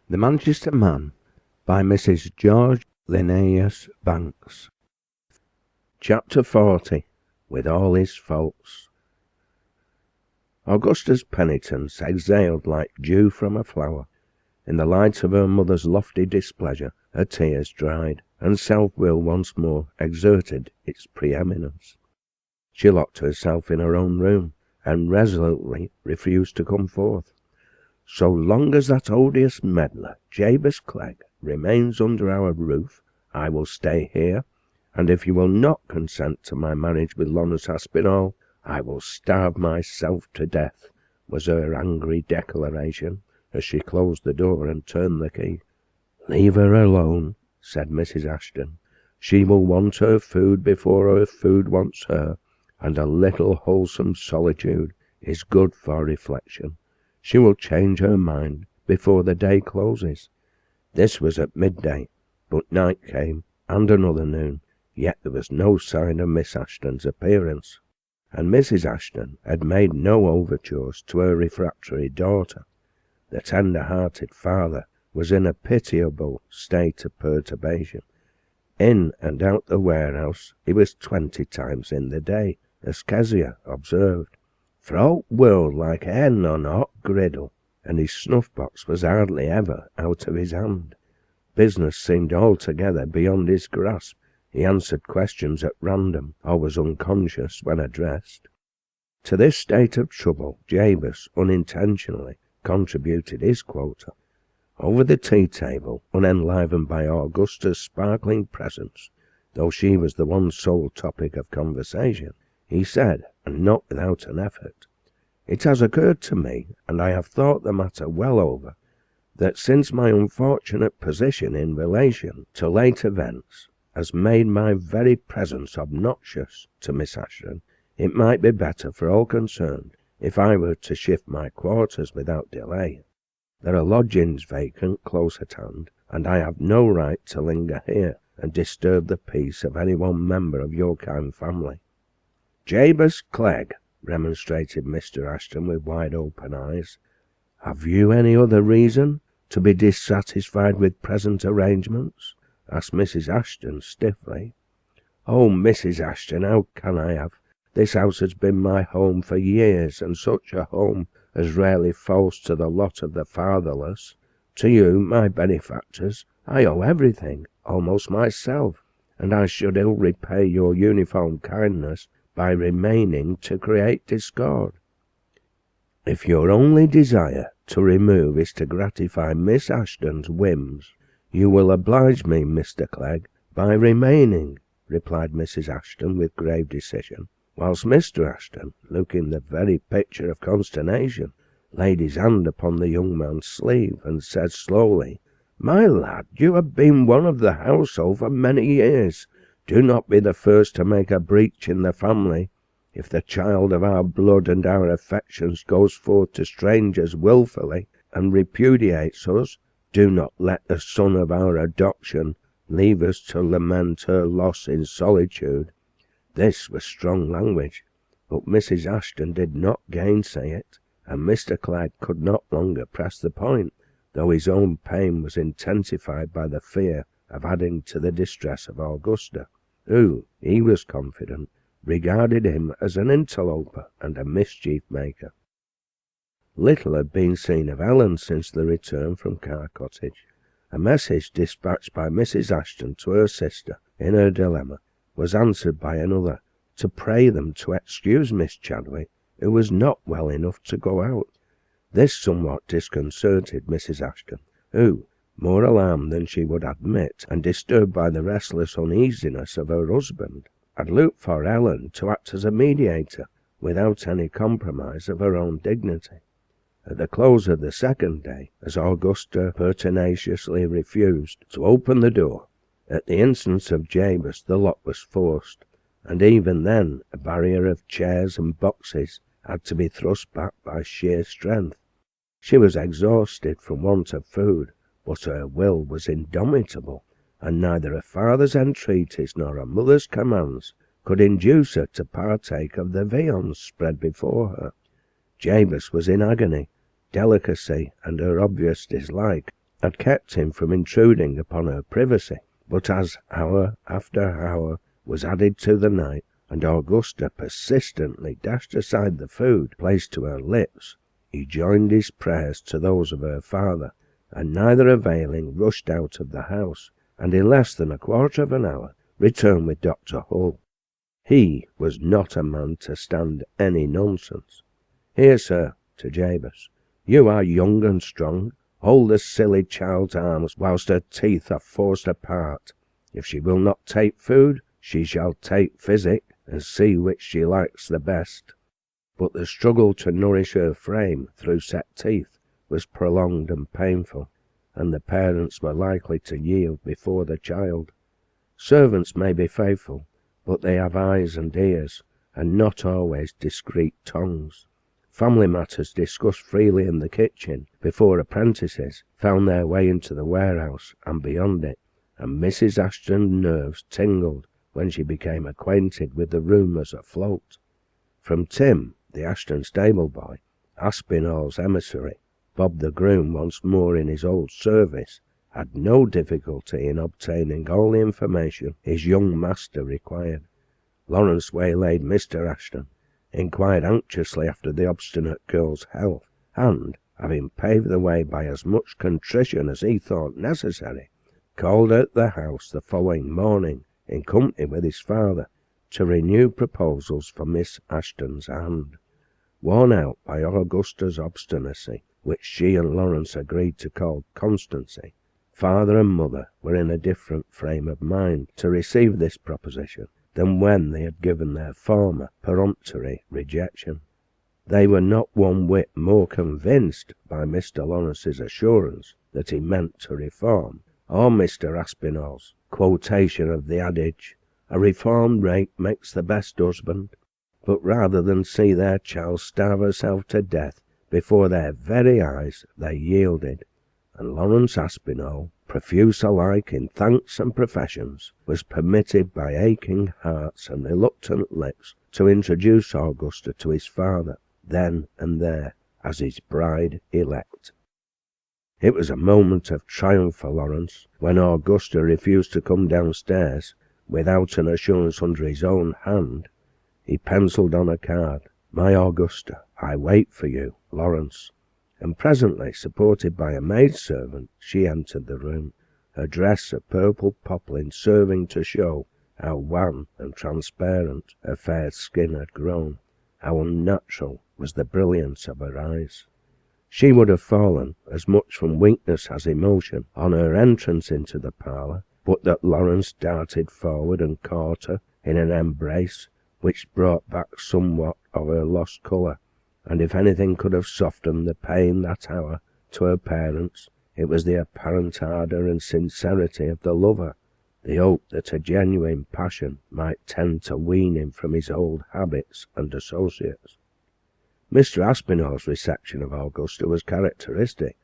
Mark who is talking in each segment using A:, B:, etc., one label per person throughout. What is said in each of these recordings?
A: The Manchester Man by Mrs. George Linnaeus Banks. Chapter 40. With all his faults. Augusta's penitence exhaled like dew from a flower. In the light of her mother's lofty displeasure her tears dried, and self-will once more exerted its preeminence. She locked herself in her own room, and resolutely refused to come forth. So long as that odious meddler, Jabez Clegg, remains under our roof, I will stay here, and if you will not consent to my marriage with Lawrence Aspinall, I will starve myself to death, was her angry declaration, as she closed the door and turned the key. Leave her alone, said Mrs. Ashton. She will want her food before her food wants her, and a little wholesome solitude is good for reflection. She will change her mind before the day closes. This was at midday, but night came, and another noon, yet there was no sign of Miss Ashton's appearance, and Mrs. Ashton had made no overtures to her refractory daughter. The tender-hearted father was in a pitiable state of perturbation. In and out the warehouse he was 20 times in the day, as Kezia observed, for all world like a hen on a hot griddle, and his snuff-box was hardly ever out of his hand. Business seemed altogether beyond his grasp. He answered questions at random, or was unconscious when addressed. To this state of trouble Jabez unintentionally contributed his quota. Over the tea-table, unenlivened by Augusta's sparkling presence, though she was the one sole topic of conversation, he said, and not without an effort, "It has occurred to me, and I have thought the matter well over, that since my unfortunate position in relation to late events has made my very presence obnoxious to Miss Ashton, it might be better for all concerned if I were to shift my quarters without delay. There are lodgings vacant close at hand, and I have no right to linger here and disturb the peace of any one member of your kind family." "Jabez Clegg," remonstrated Mr. Ashton with wide-open eyes, "have you any other reason to be dissatisfied with present arrangements?" asked Mrs. Ashton stiffly. "Oh, Mrs. Ashton, how can I have? This house has been my home for years, and such a home as rarely falls to the lot of the fatherless. To you, my benefactors, I owe everything, almost myself, and I should ill repay your uniform kindness by remaining to create discord. If your only desire to remove is to gratify Miss Ashton's whims, you will oblige me, Mr. Clegg, by remaining," replied Mrs. Ashton with grave decision, whilst Mr. Ashton, looking the very picture of consternation, laid his hand upon the young man's sleeve and said slowly, "My lad, you have been one of the household for many years. Do not be the first to make a breach in the family. If the child of our blood and our affections goes forth to strangers wilfully and repudiates us, do not let the son of our adoption leave us to lament her loss in solitude." This was strong language, but Mrs. Ashton did not gainsay it, and Mr. Clegg could not longer press the point, though his own pain was intensified by the fear of adding to the distress of Augusta, who, he was confident, regarded him as an interloper and a mischief-maker. Little had been seen of Ellen since the return from Carr Cottage. A message dispatched by Mrs. Ashton to her sister in her dilemma was answered by another, to pray them to excuse Miss Chadwick, who was not well enough to go out. This somewhat disconcerted Mrs. Ashton, who, more alarmed than she would admit, and disturbed by the restless uneasiness of her husband, had looked for Ellen to act as a mediator, without any compromise of her own dignity. At the close of the second day, as Augusta pertinaciously refused to open the door, at the instance of Jabez the lock was forced, and even then a barrier of chairs and boxes had to be thrust back by sheer strength. She was exhausted from want of food, but her will was indomitable, and neither her father's entreaties nor her mother's commands could induce her to partake of the viands spread before her. Jabez was in agony. Delicacy and her obvious dislike had kept him from intruding upon her privacy, but as hour after hour was added to the night, and Augusta persistently dashed aside the food placed to her lips, he joined his prayers to those of her father, and neither availing, rushed out of the house, and in less than a quarter of an hour returned with Dr. Hull. He was not a man to stand any nonsense. "Here, sir," to Jabez, "you are young and strong. Hold the silly child's arms whilst her teeth are forced apart. If she will not take food, she shall take physic, and see which she likes the best." But the struggle to nourish her frame through set teeth was prolonged and painful, and the parents were likely to yield before the child. Servants may be faithful, but they have eyes and ears, and not always discreet tongues. Family matters discussed freely in the kitchen before apprentices found their way into the warehouse and beyond it, and Mrs. Ashton's nerves tingled when she became acquainted with the rumours afloat. From Tim, the Ashton stable boy, Aspinall's emissary, Bob the groom, once more in his old service, had no difficulty in obtaining all the information his young master required. Lawrence waylaid Mr. Ashton, inquired anxiously after the obstinate girl's health, and, having paved the way by as much contrition as he thought necessary, called at the house the following morning, in company with his father, to renew proposals for Miss Ashton's hand. Worn out by Augusta's obstinacy, which she and Lawrence agreed to call constancy, father and mother were in a different frame of mind to receive this proposition than when they had given their former peremptory rejection. They were not one whit more convinced by Mr. Lawrence's assurance that he meant to reform, or Mr. Aspinall's quotation of the adage, "A reformed rake makes the best husband," but rather than see their child starve herself to death before their very eyes, they yielded, and Lawrence Aspinall, profuse alike in thanks and professions, was permitted by aching hearts and reluctant lips to introduce Augusta to his father, then and there, as his bride-elect. It was a moment of triumph for Lawrence when Augusta refused to come downstairs without an assurance under his own hand. He pencilled on a card, "My Augusta, I wait for you, Lawrence," and presently, supported by a maidservant, she entered the room, her dress of purple poplin serving to show how wan and transparent her fair skin had grown, how unnatural was the brilliance of her eyes. She would have fallen, as much from weakness as emotion, on her entrance into the parlour, but that Lawrence darted forward and caught her in an embrace which brought back somewhat of her lost colour, and if anything could have softened the pain that hour to her parents, it was the apparent ardour and sincerity of the lover, the hope that a genuine passion might tend to wean him from his old habits and associates. Mr. Aspinall's reception of Augusta was characteristic.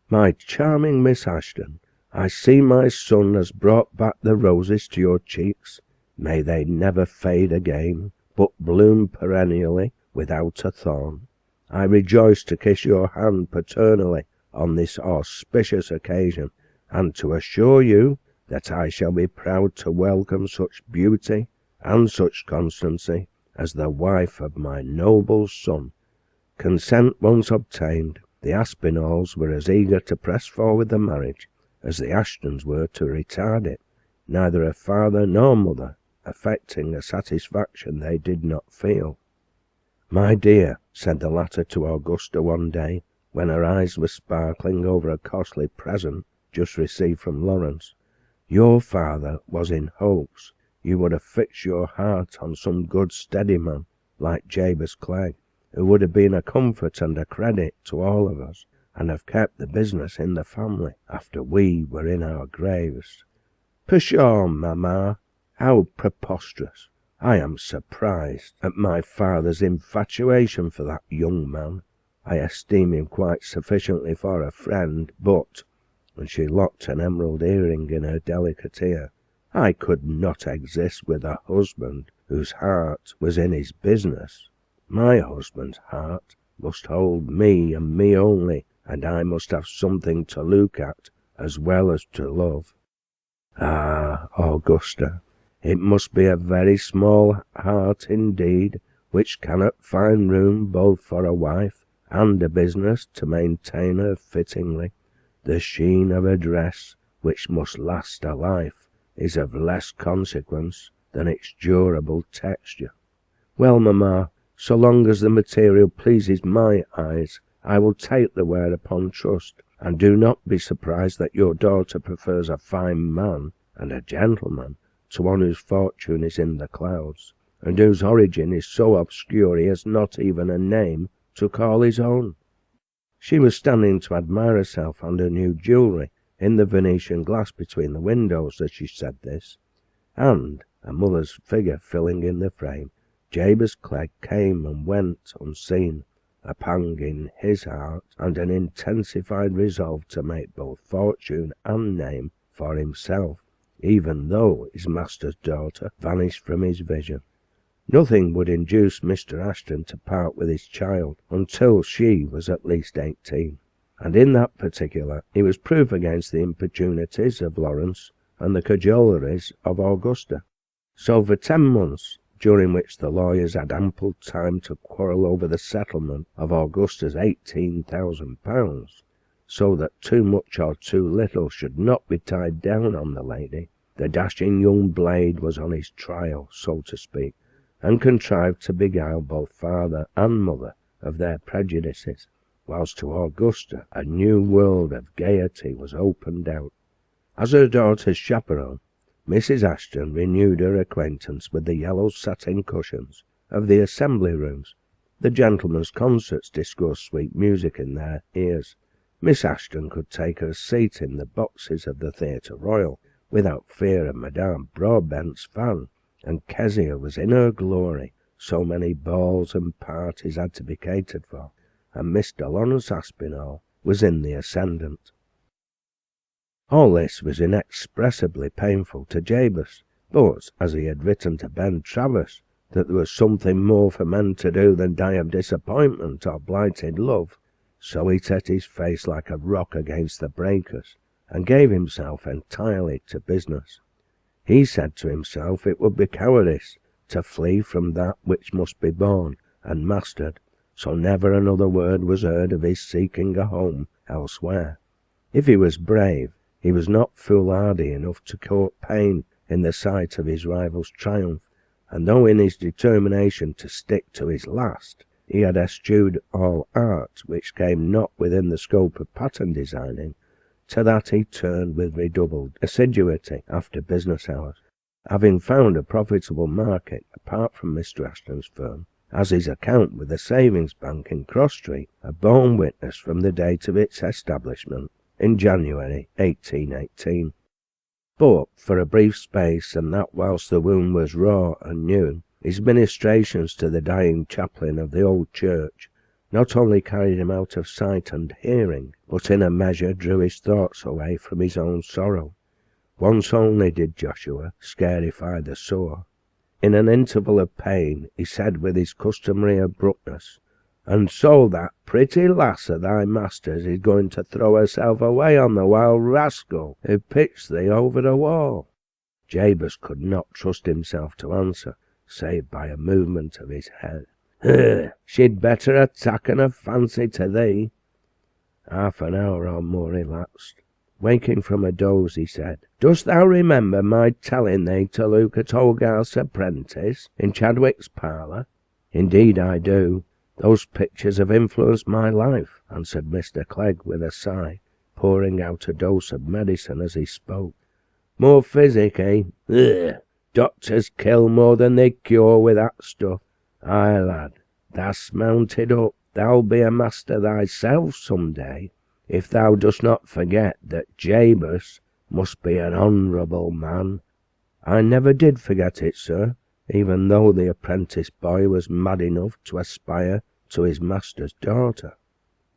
A: "My charming Miss Ashton, I see my son has brought back the roses to your cheeks. May they never fade again, but bloom perennially without a thorn. I rejoice to kiss your hand paternally on this auspicious occasion, and to assure you that I shall be proud to welcome such beauty and such constancy as the wife of my noble son." Consent once obtained, the Aspinalls were as eager to press forward the marriage as the Ashtons were to retard it, neither her father nor mother affecting a satisfaction they did not feel. "My dear," said the latter to Augusta one day, when her eyes were sparkling over a costly present just received from Lawrence, "your father was in hopes you would have fixed your heart on some good steady man like Jabez Clegg, who would have been a comfort and a credit to all of us, and have kept the business in the family after we were in our graves." "Pshaw, mamma, how preposterous! I am surprised at my father's infatuation for that young man. I esteem him quite sufficiently for a friend, but," and she locked an emerald earring in her delicate ear, "I could not exist with a husband whose heart was in his business. My husband's heart must hold me and me only, and I must have something to look at as well as to love. Ah, Augusta, it must be a very small heart indeed which cannot find room both for a wife and a business to maintain her fittingly. The sheen of a dress, which must last a life, is of less consequence than its durable texture. Well, mamma, so long as the material pleases my eyes, I will take the wear upon trust, and do not be surprised that your daughter prefers a fine man and a gentleman to one whose fortune is in the clouds, and whose origin is so obscure he has not even a name to call his own. She was standing to admire herself and her new jewellery in the Venetian glass between the windows as she said this, and, a mother's figure filling in the frame, Jabez Clegg came and went unseen, a pang in his heart and an intensified resolve to make both fortune and name for himself, even though his master's daughter vanished from his vision. Nothing would induce Mr. Ashton to part with his child until she was at least 18, and in that particular he was proof against the importunities of Lawrence and the cajoleries of Augusta. So for 10 months, during which the lawyers had ample time to quarrel over the settlement of Augusta's £18,000, so that too much or too little should not be tied down on the lady, the dashing young blade was on his trial, so to speak, and contrived to beguile both father and mother of their prejudices, whilst to Augusta a new world of gaiety was opened out. As her daughter's chaperone, Mrs. Ashton renewed her acquaintance with the yellow satin cushions of the assembly rooms. The gentlemen's concerts discoursed sweet music in their ears. Miss Ashton could take her seat in the boxes of the Theatre Royal without fear of Madame Broadbent's fan, and Kezia was in her glory. So many balls and parties had to be catered for, and Mr. Lawrence Aspinall was in the ascendant. All this was inexpressibly painful to Jabez, but as he had written to Ben Travers that there was something more for men to do than die of disappointment or blighted love, so he set his face like a rock against the breakers, and gave himself entirely to business. He said to himself it would be cowardice to flee from that which must be borne and mastered, so never another word was heard of his seeking a home elsewhere. If he was brave, he was not foolhardy enough to court pain in the sight of his rival's triumph, and though in his determination to stick to his last, he had eschewed all art which came not within the scope of pattern designing, to that he turned with redoubled assiduity after business hours, having found a profitable market apart from Mr. Ashton's firm, as his account with the Savings Bank in Cross Street had borne witness from the date of its establishment in January 1818. But for a brief space, and that whilst the wound was raw and new, his ministrations to the dying chaplain of the old church not only carried him out of sight and hearing, but in a measure drew his thoughts away from his own sorrow. Once only did Joshua scarify the sore. In an interval of pain he said with his customary abruptness, "And so that pretty lass of thy master's is going to throw herself away on the wild rascal who pitched thee over the wall?" Jabez could not trust himself to answer, save by a movement of his head. She'd better ha' taken a fancy to thee." Half an hour or more elapsed. Waking from a doze, he said, "Dost thou remember my telling thee to look at Hogarth's Apprentice in Chadwick's parlour?" "Indeed I do. Those pictures have influenced my life," answered Mr. Clegg with a sigh, pouring out a dose of medicine as he spoke. "More physic, eh? Doctors kill more than they cure with that stuff. Aye, lad, thou'st mounted up. Thou'll be a master thyself some day, if thou dost not forget that Jabez must be an honourable man." "I never did forget it, sir, even though the apprentice boy was mad enough to aspire to his master's daughter.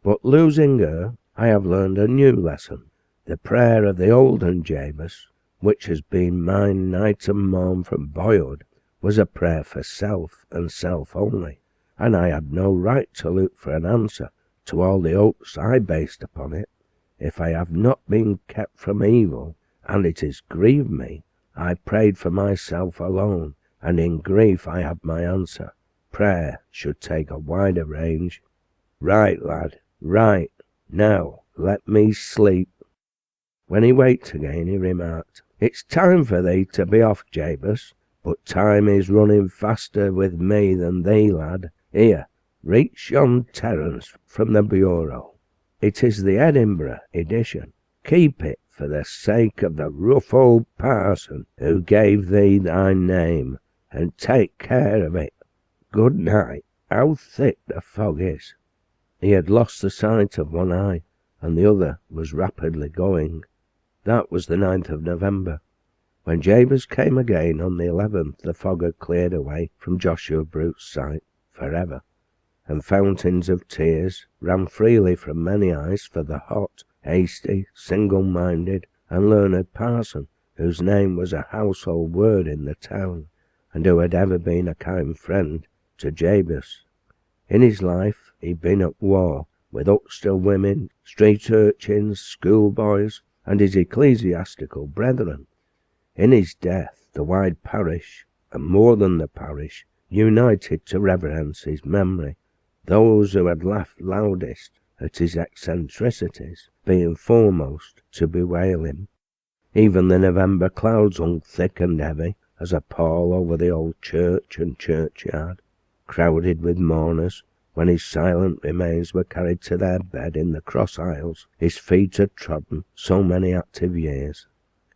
A: But losing her, I have learned a new lesson. The prayer of the olden Jabez, which has been mine night and morn from boyhood, was a prayer for self and self only, and I had no right to look for an answer to all the hopes I based upon it. if I have not been kept from evil, and it has grieved me, I prayed for myself alone, and in grief I have my answer. Prayer should take a wider range. Right, lad, right. Now, let me sleep. When he waked again, he remarked, It's time for thee to be off, Jabez, but time is running faster with me than thee, lad. Here, reach yon Terence from the bureau. It is the Edinburgh edition. Keep it for the sake of the rough old parson who gave thee thy name, and take care of it. Good night. How thick the fog is." He had lost the sight of one eye, and the other was rapidly going. That was the 9th of November. When Jabez came again on the 11th, the fog had cleared away from Joshua Brute's sight forever, and fountains of tears ran freely from many eyes for the hot, hasty, single-minded, and learned parson, whose name was a household word in the town, and who had ever been a kind friend to Jabez. In his life he'd been at war with huckster women, street urchins, schoolboys, and his ecclesiastical brethren. In his death the wide parish, and more than the parish, united to reverence his memory, those who had laughed loudest at his eccentricities being foremost to bewail him. Even the November clouds hung thick and heavy as a pall over the old church and churchyard, crowded with mourners, when his silent remains were carried to their bed in the cross aisles his feet had trodden so many active years.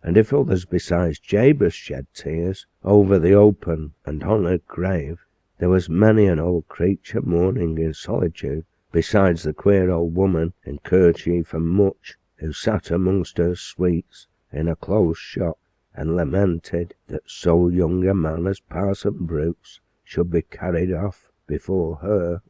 A: And if others besides Jabez shed tears over the open and honoured grave, there was many an old creature mourning in solitude, besides the queer old woman in kerchief and much, who sat amongst her sweets in a closed shop, and lamented that so young a man as Parson Brooks should be carried off before her.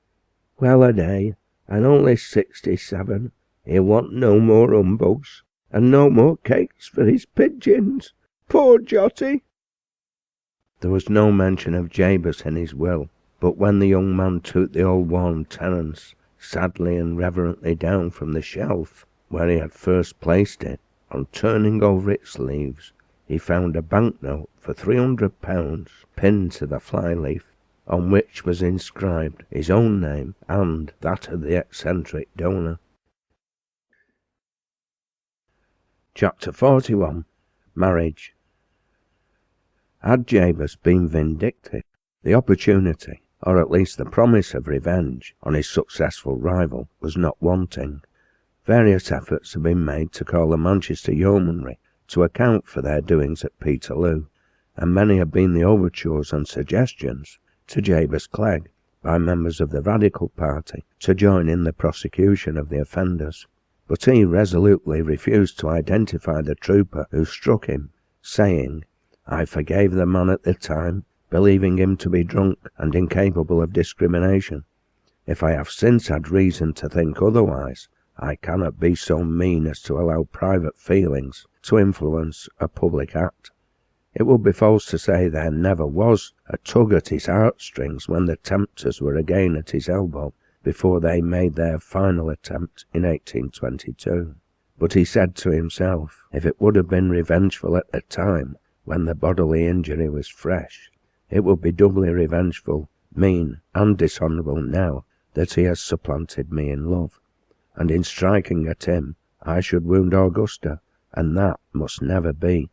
A: Well a day, and only 67, he'll want no more humbugs, and no more cakes for his pigeons. Poor Jotty! There was no mention of Jabez in his will, but when the young man took the old worn Terence sadly and reverently down from the shelf where he had first placed it, on turning over its leaves, he found a banknote for £300 pinned to the fly-leaf, on which was inscribed his own name and that of the eccentric donor. Chapter 41. Marriage. Had Jabez been vindictive, the opportunity, or at least the promise of revenge on his successful rival, was not wanting. Various efforts had been made to call the Manchester yeomanry to account for their doings at Peterloo, and many had been the overtures and suggestions to Jabez Clegg by members of the Radical party to join in the prosecution of the offenders. But he resolutely refused to identify the trooper who struck him, saying, "I forgave the man at the time, believing him to be drunk and incapable of discrimination. If I have since had reason to think otherwise, I cannot be so mean as to allow private feelings to influence a public act. It would be false to say there never was a tug at his heartstrings when the tempters were again at his elbow, before they made their final attempt in 1822. But he said to himself, if it would have been revengeful at the time, when the bodily injury was fresh, it would be doubly revengeful, mean, and dishonourable now that he has supplanted me in love. And in striking at him, I should wound Augusta, and that must never be."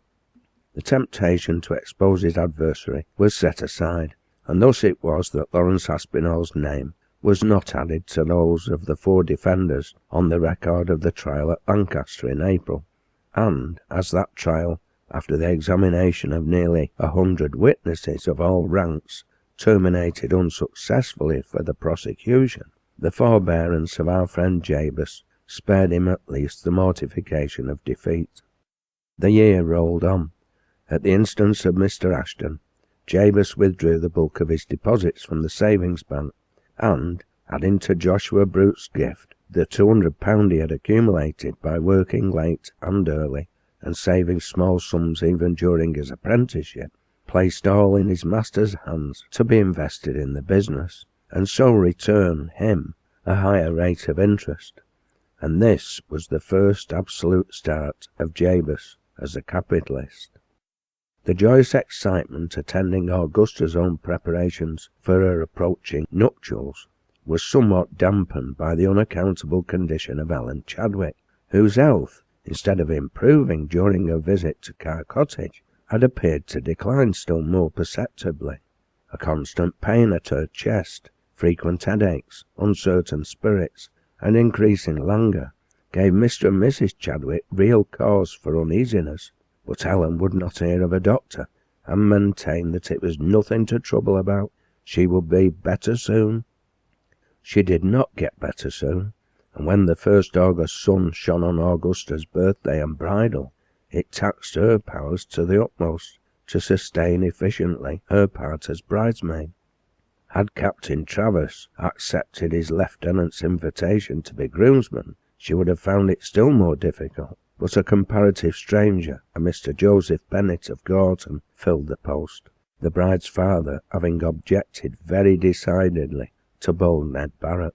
A: The temptation to expose his adversary was set aside, and thus it was that Lawrence Aspinall's name was not added to those of the 4 defenders on the record of the trial at Lancaster in April, and as that trial, after the examination of nearly 100 witnesses of all ranks, terminated unsuccessfully for the prosecution, the forbearance of our friend Jabez spared him at least the mortification of defeat. The year rolled on. At the instance of Mr. Ashton, Jabez withdrew the bulk of his deposits from the savings bank, and, adding to Joshua Brute's gift the £200 he had accumulated by working late and early, and saving small sums even during his apprenticeship, placed all in his master's hands to be invested in the business, and so return him a higher rate of interest. and this was the first absolute start of Jabez as a capitalist. The joyous excitement attending Augusta's own preparations for her approaching nuptials was somewhat dampened by the unaccountable condition of Ellen Chadwick, whose health, instead of improving during her visit to Carr Cottage, had appeared to decline still more perceptibly. A constant pain at her chest, frequent headaches, uncertain spirits, and increasing languor gave Mr. and Mrs. Chadwick real cause for uneasiness, but Ellen would not hear of a doctor, and maintained that it was nothing to trouble about. She would be better soon. She did not get better soon, and when the first August sun shone on Augusta's birthday and bridal, it taxed her powers to the utmost to sustain efficiently her part as bridesmaid. Had Captain Travers accepted his lieutenant's invitation to be groomsman, she would have found it still more difficult, but a comparative stranger, a Mr. Joseph Bennet of Gorton, filled the post, the bride's father having objected very decidedly to bold Ned Barrett.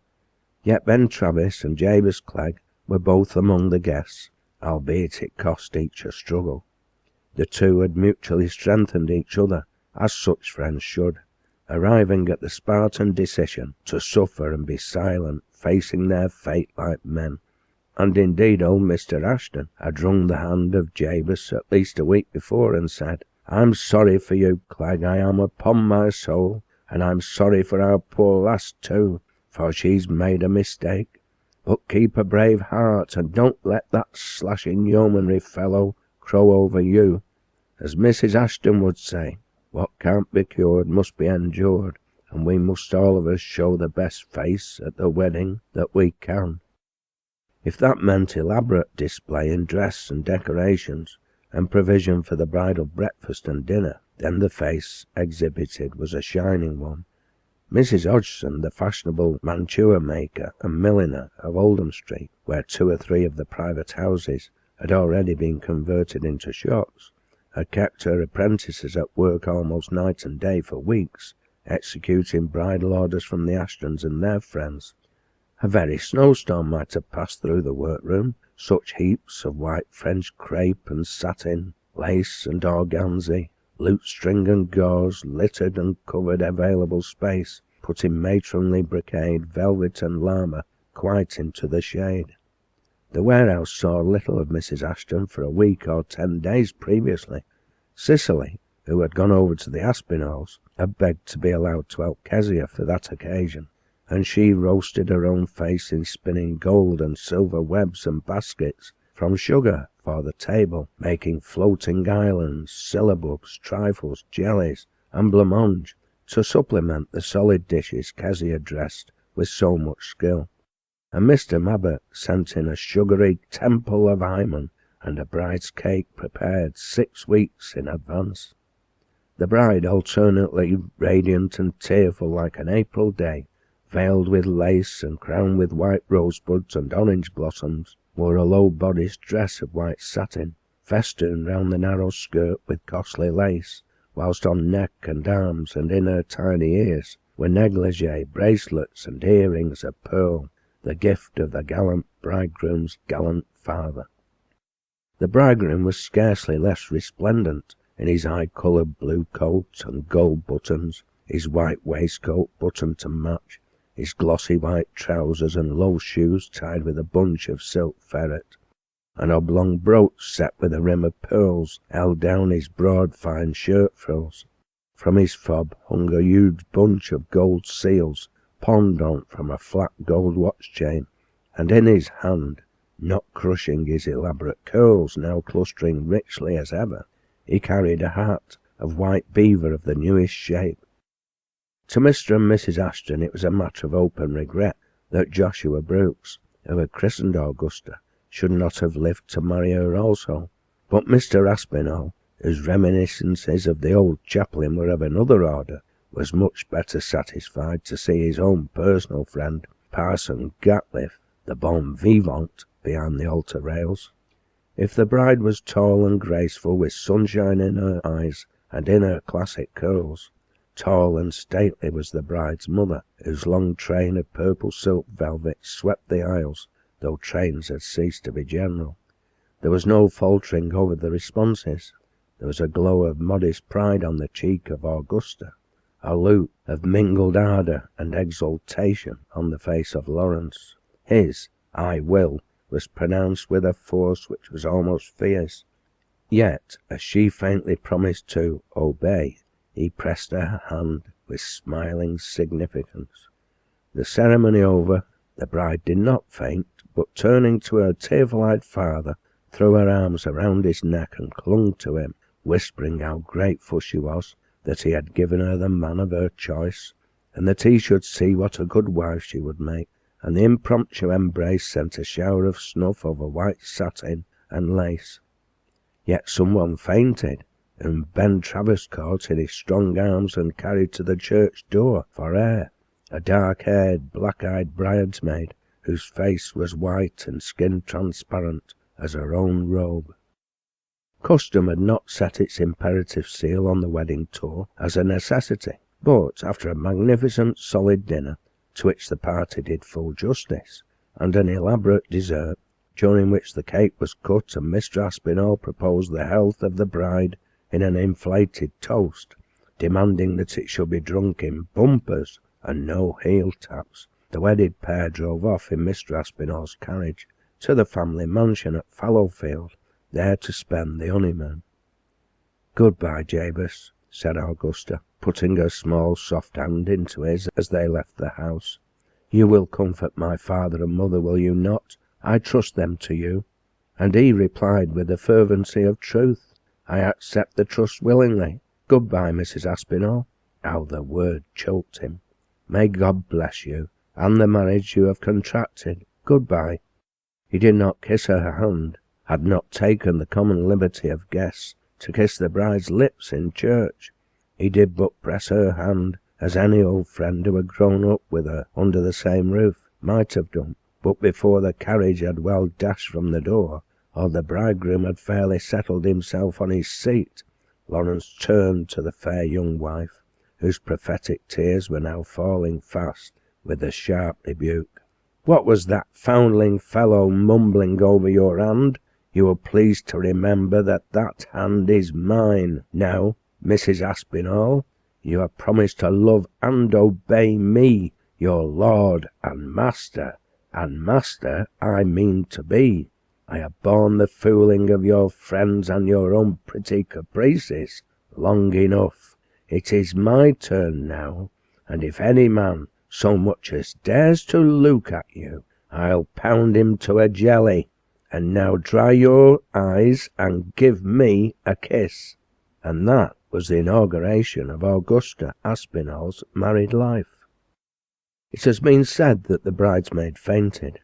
A: Yet Ben Travis and Jabez Clegg were both among the guests, albeit it cost each a struggle. The two had mutually strengthened each other, as such friends should, arriving at the Spartan decision to suffer and be silent, facing their fate like men. And indeed old Mr. Ashton had wrung the hand of Jabez at least a week before, and said, "I'm sorry for you, Clegg, I am, upon my soul, and I'm sorry for our poor lass too, for she's made a mistake. But keep a brave heart, and don't let that slashing yeomanry fellow crow over you. As Mrs. Ashton would say, what can't be cured must be endured, and we must all of us show the best face at the wedding that we can." If that meant elaborate display in dress and decorations, and provision for the bridal breakfast and dinner, then the face exhibited was a shining one. Mrs. Hodgson, the fashionable mantua maker and milliner of Oldham Street, where 2 or 3 of the private houses had already been converted into shops, had kept her apprentices at work almost night and day for weeks, executing bridal orders from the Ashtons and their friends. A very snowstorm might have passed through the workroom, such heaps of white French crepe and satin, lace and organzy, lutestring and gauze littered and covered available space, putting matronly brocade, velvet and llama quite into the shade. The warehouse saw little of Mrs. Ashton for a week or 10 days previously. Cicely, who had gone over to the Aspinalls, had begged to be allowed to help Kezia for that occasion, and she roasted her own face in spinning gold and silver webs and baskets from sugar for the table, making floating islands, syllabubs, trifles, jellies, and blancmange, to supplement the solid dishes Kezia dressed with so much skill. And Mr. Mabbott sent in a sugary temple of Hymen and a bride's cake prepared 6 weeks in advance. The bride, alternately radiant and tearful like an April day, veiled with lace and crowned with white rosebuds and orange blossoms, wore a low-bodiced dress of white satin, festooned round the narrow skirt with costly lace, whilst on neck and arms and in her tiny ears were negligee, bracelets and earrings of pearl, the gift of the gallant bridegroom's gallant father. The bridegroom was scarcely less resplendent in his high-coloured blue coat and gold buttons, his white waistcoat buttoned to match, his glossy white trousers and low shoes tied with a bunch of silk ferret. An oblong brooch set with a rim of pearls held down his broad fine shirt frills. From his fob hung a huge bunch of gold seals, pendant from a flat gold watch chain, and in his hand, not crushing his elaborate curls now clustering richly as ever, he carried a hat of white beaver of the newest shape. To Mr. and Mrs. Ashton it was a matter of open regret that Joshua Brooks, who had christened Augusta, should not have lived to marry her also, but Mr. Aspinall, whose reminiscences of the old chaplain were of another order, was much better satisfied to see his own personal friend, Parson Gatliff, the bon vivant, behind the altar rails. If the bride was tall and graceful, with sunshine in her eyes and in her classic curls, tall and stately was the bride's mother, whose long train of purple silk velvet swept the aisles, though trains had ceased to be general. There was no faltering over the responses. There was a glow of modest pride on the cheek of Augusta, a look of mingled ardour and exultation on the face of Lawrence. His "I will" was pronounced with a force which was almost fierce. Yet, as she faintly promised to obey, he pressed her hand with smiling significance. The ceremony over, the bride did not faint, but turning to her tearful-eyed father, threw her arms around his neck and clung to him, whispering how grateful she was that he had given her the man of her choice, and that he should see what a good wife she would make. And the impromptu embrace sent a shower of snuff over white satin and lace. Yet someone fainted, whom Ben Travers caught in his strong arms and carried to the church door for air, a dark-haired, black-eyed bridesmaid, whose face was white and skin transparent as her own robe. Custom had not set its imperative seal on the wedding tour as a necessity, but after a magnificent solid dinner, to which the party did full justice, and an elaborate dessert, during which the cake was cut and Mr. Aspinall proposed the health of the bride in an inflated toast, demanding that it should be drunk in bumpers and no heel taps, the wedded pair drove off in Mr. Aspinall's carriage to the family mansion at Fallowfield, there to spend the honeymoon. "Goodbye, Jabez," said Augusta, putting her small soft hand into his as they left the house. "You will comfort my father and mother, will you not? I trust them to you." And he replied with the fervency of truth, "I accept the trust willingly. Goodbye, Mrs. Aspinall." How the word choked him. "May God bless you, and the marriage you have contracted. Goodbye." He did not kiss her hand, had not taken the common liberty of guests to kiss the bride's lips in church. He did but press her hand, as any old friend who had grown up with her under the same roof might have done. But before the carriage had well dashed from the door, or the bridegroom had fairly settled himself on his seat, Lawrence turned to the fair young wife, whose prophetic tears were now falling fast, with a sharp rebuke. "What was that foundling fellow mumbling over your hand? You will please to remember that that hand is mine. Now, Mrs. Aspinall, you have promised to love and obey me, your lord and master I mean to be. I have borne the fooling of your friends and your own pretty caprices long enough. It is my turn now, and if any man so much as dares to look at you, I'll pound him to a jelly. And now dry your eyes and give me a kiss." And that was the inauguration of Augusta Aspinall's married life. It has been said that the bridesmaid fainted.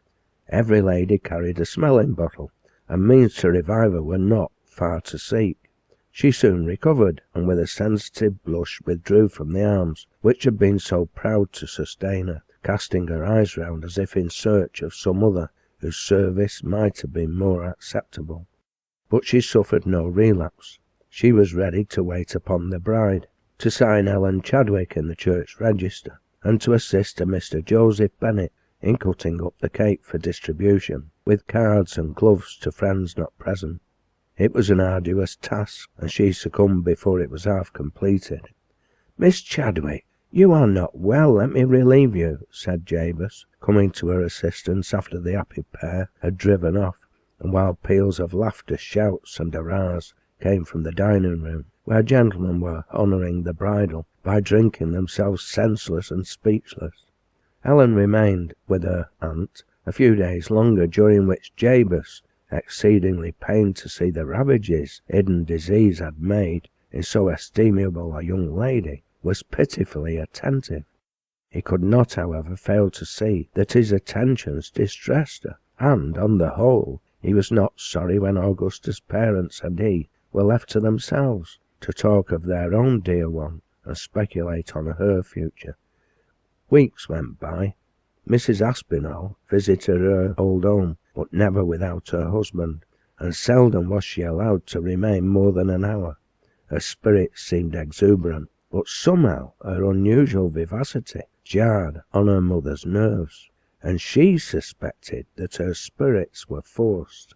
A: Every lady carried a smelling bottle, and means to revive her were not far to seek. She soon recovered, and with a sensitive blush withdrew from the arms which had been so proud to sustain her, casting her eyes round as if in search of some other whose service might have been more acceptable. But she suffered no relapse. She was ready to wait upon the bride, to sign Ellen Chadwick in the church register, and to assist a Mr. Joseph Bennet in cutting up the cake for distribution, with cards and gloves to friends not present. It was an arduous task, and she succumbed before it was half completed. "Miss Chadwick, you are not well, let me relieve you," said Jabez, coming to her assistance after the happy pair had driven off, and while peals of laughter, shouts, and hurrahs came from the dining-room, where gentlemen were honouring the bridal by drinking themselves senseless and speechless. Ellen remained with her aunt a few days longer, during which Jabez, exceedingly pained to see the ravages hidden disease had made in so estimable a young lady, was pitifully attentive. He could not, however, fail to see that his attentions distressed her, and, on the whole, he was not sorry when Augusta's parents and he were left to themselves, to talk of their own dear one and speculate on her future. Weeks went by. Mrs. Aspinall visited her old home, but never without her husband, and seldom was she allowed to remain more than an hour. Her spirits seemed exuberant, but somehow her unusual vivacity jarred on her mother's nerves. and she suspected that her spirits were forced.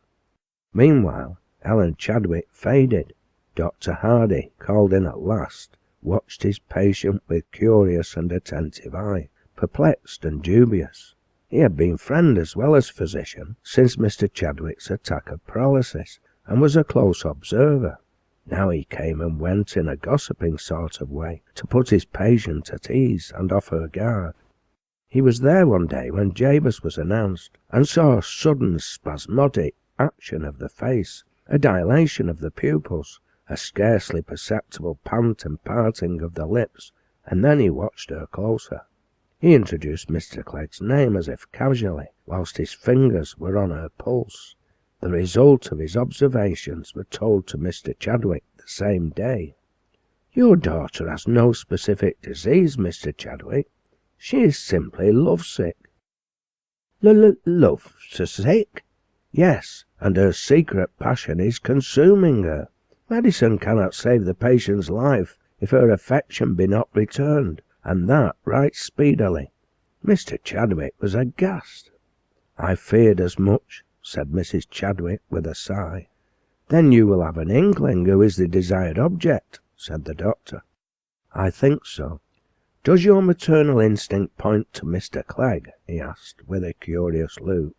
A: Meanwhile, Ellen Chadwick faded. Dr. Hardy, called in at last, watched his patient with curious and attentive eye, perplexed and dubious. He had been friend as well as physician since Mr. Chadwick's attack of paralysis, and was a close observer. Now he came and went in a gossiping sort of way to put his patient at ease and off her guard. He was there one day when Jabez was announced, and saw a sudden spasmodic action of the face, a dilation of the pupils, a scarcely perceptible pant and parting of the lips, and then he watched her closer. He introduced Mr. Clegg's name as if casually, whilst his fingers were on her pulse. The result of his observations were told to Mr. Chadwick the same day. "Your daughter has no specific disease, Mr. Chadwick. She is simply lovesick." Lovesick? Yes, and her secret passion is consuming her. Medicine cannot save the patient's life if her affection be not returned, and that right speedily. Mr. Chadwick was aghast. "I feared as much," said Mrs. Chadwick with a sigh. "Then you will have an inkling who is the desired object," said the doctor. "I think so." "Does your maternal instinct point to Mr. Clegg?" he asked, with a curious look.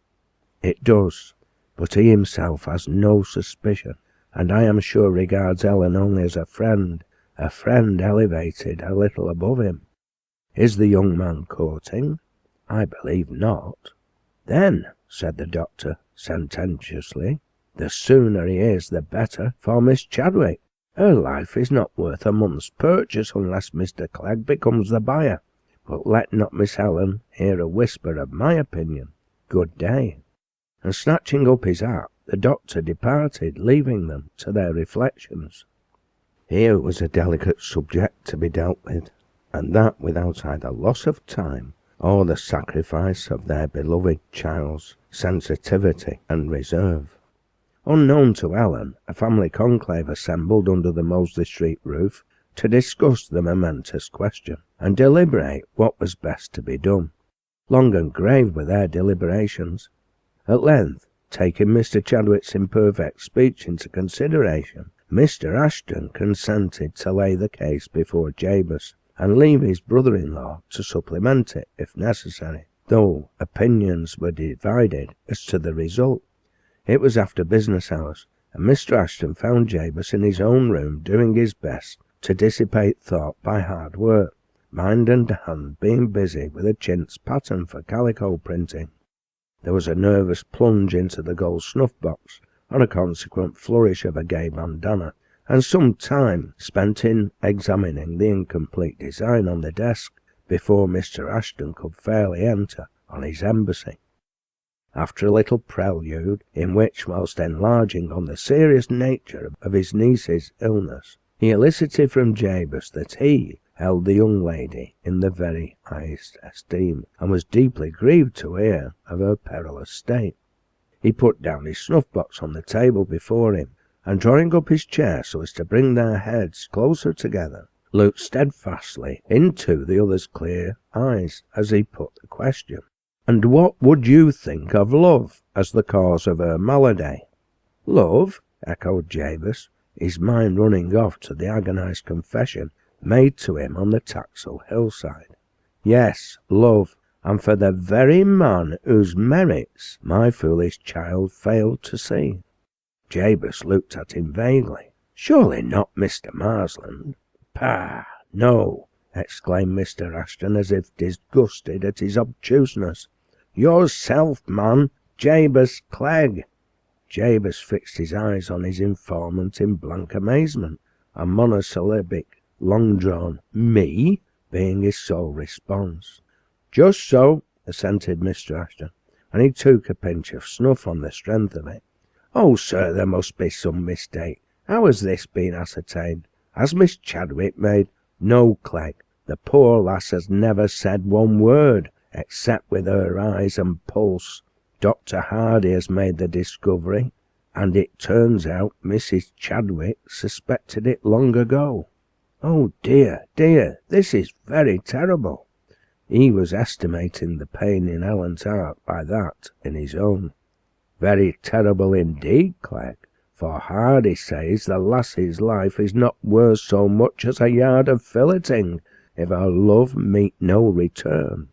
A: "It does, but he himself has no suspicion, and I am sure regards Ellen only as a friend elevated a little above him. Is the young man courting?" "I believe not." "Then," said the doctor sententiously, "the sooner he is the better for Miss Chadwick. Her life is not worth a month's purchase unless Mr. Clegg becomes the buyer. But let not Miss Ellen hear a whisper of my opinion. Good day." And snatching up his hat, the doctor departed, leaving them to their reflections. Here was a delicate subject to be dealt with, and that without either loss of time or the sacrifice of their beloved child's sensitivity and reserve. Unknown to Ellen, a family conclave assembled under the Mosley Street roof to discuss the momentous question, and deliberate what was best to be done. Long and grave were their deliberations. At length, taking Mr. Chadwick's imperfect speech into consideration, Mr. Ashton consented to lay the case before Jabez, and leave his brother-in-law to supplement it if necessary, though opinions were divided as to the result. It was after business hours, and Mr. Ashton found Jabez in his own room doing his best to dissipate thought by hard work, mind and hand being busy with a chintz pattern for calico printing. There was a nervous plunge into the gold snuff-box, and a consequent flourish of a gay bandana, and some time spent in examining the incomplete design on the desk before Mr. Ashton could fairly enter on his embassy. After a little prelude, in which, whilst enlarging on the serious nature of his niece's illness, he elicited from Jabez that he held the young lady in the very highest esteem, and was deeply grieved to hear of her perilous state, he put down his snuff-box on the table before him, and drawing up his chair so as to bring their heads closer together, looked steadfastly into the other's clear eyes as he put the question. "And what would you think of love as the cause of her malady?" "Love?" echoed Jabez, his mind running off to the agonized confession made to him on the Taxel hillside. "Yes, love, and for the very man whose merits my foolish child failed to see." Jabez looked at him vaguely. "Surely not Mr. Marsland?" "Pah, no," exclaimed Mr. Ashton, as if disgusted at his obtuseness. "Yourself, man, Jabez Clegg." Jabez fixed his eyes on his informant in blank amazement, a monosyllabic, long-drawn "me" being his sole response. "Just so," assented Mr. Ashton, and he took a pinch of snuff on the strength of it. "Oh, sir, there must be some mistake. How has this been ascertained? Has Miss Chadwick made—" "No, Clegg, the poor lass has never said one word, except with her eyes and pulse. Dr. Hardy has made the discovery, and it turns out Mrs. Chadwick suspected it long ago." "Oh dear, dear, this is very terrible." He was estimating the pain in Ellen's heart by that in his own. "Very terrible indeed, Clegg, for Hardy says the lassie's life is not worth so much as a yard of filleting, if her love meet no return."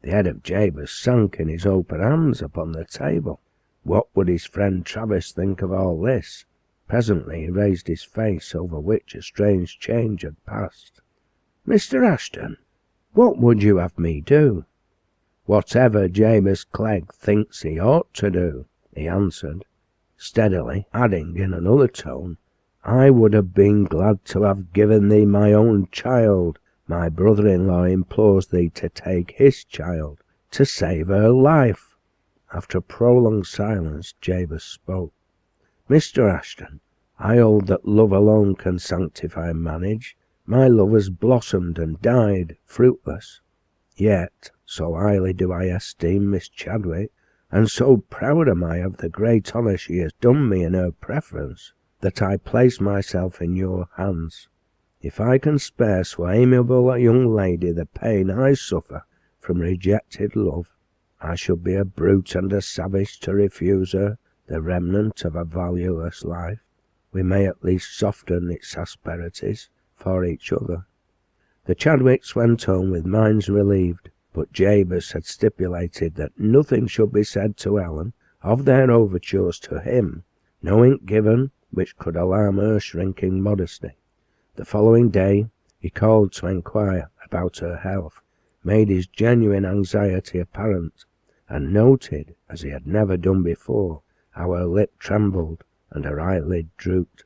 A: The head of Jabez sank in his open hands upon the table. What would his friend Travis think of all this? Presently he raised his face, over which a strange change had passed. "Mr. Ashton, what would you have me do?" "Whatever Jabez Clegg thinks he ought to do," he answered, steadily, adding in another tone, "I would have been glad to have given thee my own child. My brother-in-law implores thee to take his child, to save her life." After a prolonged silence, Jabez spoke. "Mr. Ashton, I hold that love alone can sanctify marriage. My love has blossomed and died, fruitless. Yet, so highly do I esteem Miss Chadwick, and so proud am I of the great honour she has done me in her preference, that I place myself in your hands. If I can spare so amiable a young lady the pain I suffer from rejected love, I should be a brute and a savage to refuse her the remnant of a valueless life. We may at least soften its asperities for each other." The Chadwicks went home with minds relieved, but Jabez had stipulated that nothing should be said to Ellen of their overtures to him, no hint given which could alarm her shrinking modesty. The following day he called to enquire about her health, made his genuine anxiety apparent, and noted, as he had never done before, how her lip trembled and her eyelid drooped.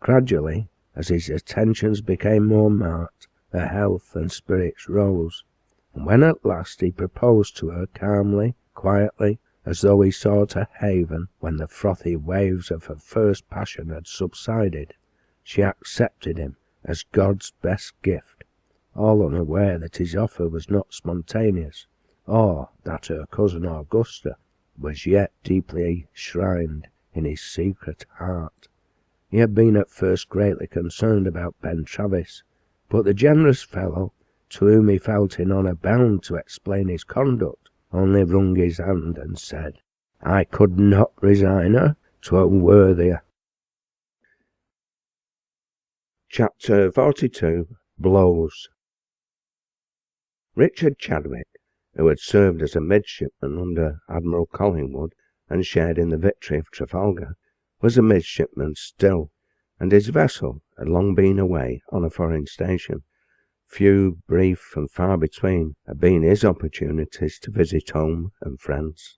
A: Gradually, as his attentions became more marked, her health and spirits rose, and when at last he proposed to her calmly, quietly, as though he sought a haven when the frothy waves of her first passion had subsided, she accepted him as God's best gift, all unaware that his offer was not spontaneous, or that her cousin Augusta was yet deeply shrined in his secret heart. He had been at first greatly concerned about Ben Travis, but the generous fellow, to whom he felt in honour bound to explain his conduct, only wrung his hand and said, "I could not resign her to a worthier." Chapter 42. Blows. Richard Chadwick, who had served as a midshipman under Admiral Collingwood and shared in the victory of Trafalgar, was a midshipman still, and his vessel had long been away on a foreign station. Few, brief, and far between had been his opportunities to visit home and friends.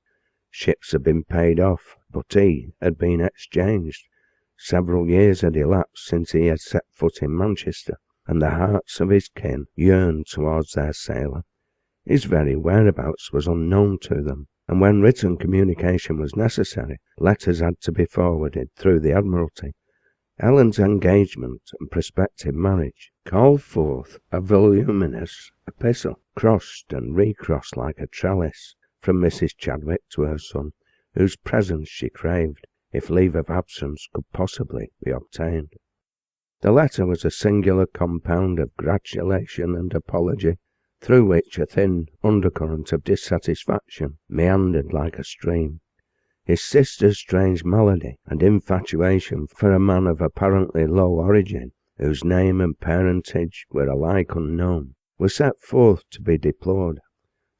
A: Ships had been paid off, but he had been exchanged. Several years had elapsed since he had set foot in Manchester, and the hearts of his kin yearned towards their sailor. His very whereabouts was unknown to them, and when written communication was necessary, letters had to be forwarded through the Admiralty. Ellen's engagement and prospective marriage called forth a voluminous epistle, crossed and recrossed like a trellis, from Mrs. Chadwick to her son, whose presence she craved, if leave of absence could possibly be obtained. The letter was a singular compound of gratulation and apology, through which a thin undercurrent of dissatisfaction meandered like a stream. His sister's strange malady and infatuation for a man of apparently low origin, whose name and parentage were alike unknown, were set forth to be deplored.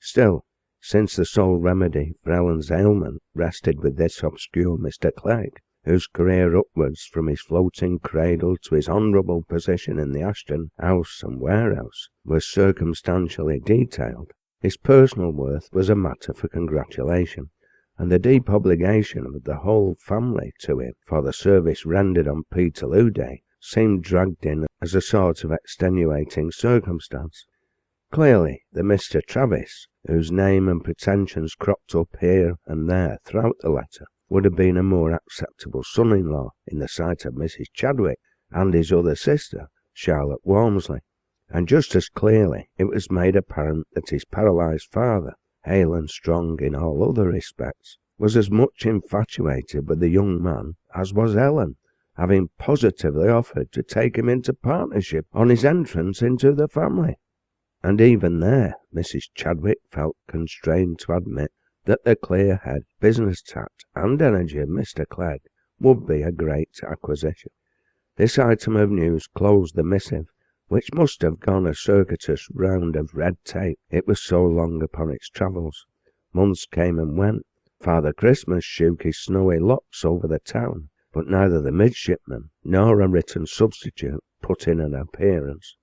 A: Still, since the sole remedy for Ellen's ailment rested with this obscure Mr. Clegg, whose career upwards from his floating cradle to his honourable position in the Ashton house and warehouse was circumstantially detailed, his personal worth was a matter for congratulation, and the deep obligation of the whole family to him for the service rendered on Peterloo Day seemed dragged in as a sort of extenuating circumstance. Clearly, the Mr. Travis, whose name and pretensions cropped up here and there throughout the letter, would have been a more acceptable son-in-law in the sight of Mrs. Chadwick and his other sister, Charlotte Walmsley, and just as clearly it was made apparent that his paralysed father, hale and strong in all other respects, was as much infatuated with the young man as was Ellen, having positively offered to take him into partnership on his entrance into the family. and even there Mrs. Chadwick felt constrained to admit that the clear head, business tact, and energy of Mr. Clegg would be a great acquisition. This item of news closed the missive, which must have gone a circuitous round of red tape, it was so long upon its travels. Months came and went. Father Christmas shook his snowy locks over the town, but neither the midshipman nor a written substitute put in an appearance.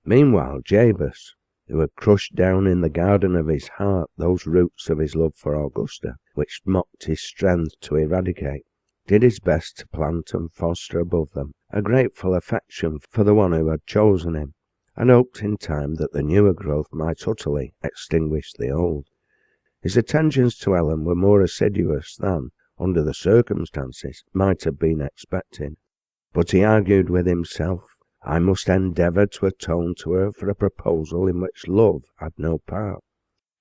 A: Meanwhile Jabez, who had crushed down in the garden of his heart those roots of his love for Augusta, which mocked his strength to eradicate, did his best to plant and foster above them a grateful affection for the one who had chosen him, and hoped in time that the newer growth might utterly extinguish the old. His attentions to Ellen were more assiduous than, under the circumstances, might have been expected, but he argued with himself, I must endeavour to atone to her for a proposal in which love had no part.